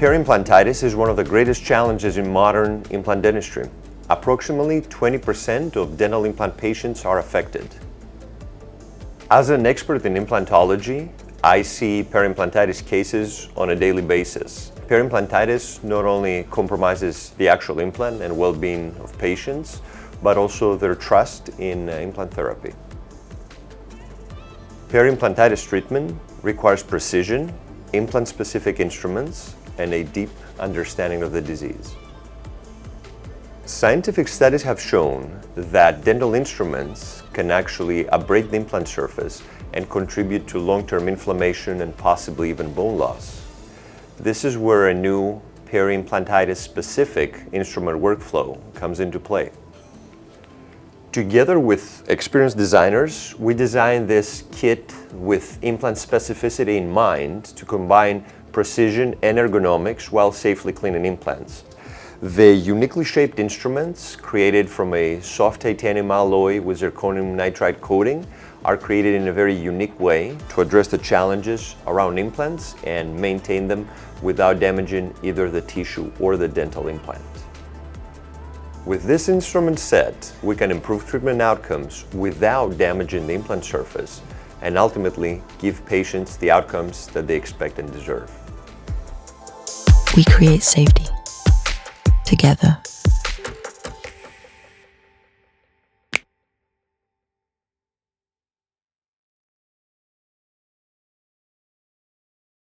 Periimplantitis is one of the greatest challenges in modern implant dentistry. Approximately 20% of dental implant patients are affected. As an expert in implantology, I see periimplantitis cases on a daily basis. Periimplantitis not only compromises the actual implant and well-being of patients, but also their trust in implant therapy. Periimplantitis treatment requires precision, implant-specific instruments, and a deep understanding of the disease. Scientific studies have shown that dental instruments can actually abrade the implant surface and contribute to long-term inflammation and possibly even bone loss. This is where a new periimplantitis-specific instrument workflow comes into play. Together with experienced designers, we designed this kit with implant specificity in mind to combine precision and ergonomics while safely cleaning implants. The uniquely shaped instruments, created from a soft titanium alloy with zirconium nitride coating, are created in a very unique way to address the challenges around implants and maintain them without damaging either the tissue or the dental implant. With this instrument set, we can improve treatment outcomes without damaging the implant surface and ultimately give patients the outcomes that they expect and deserve. We create safety together.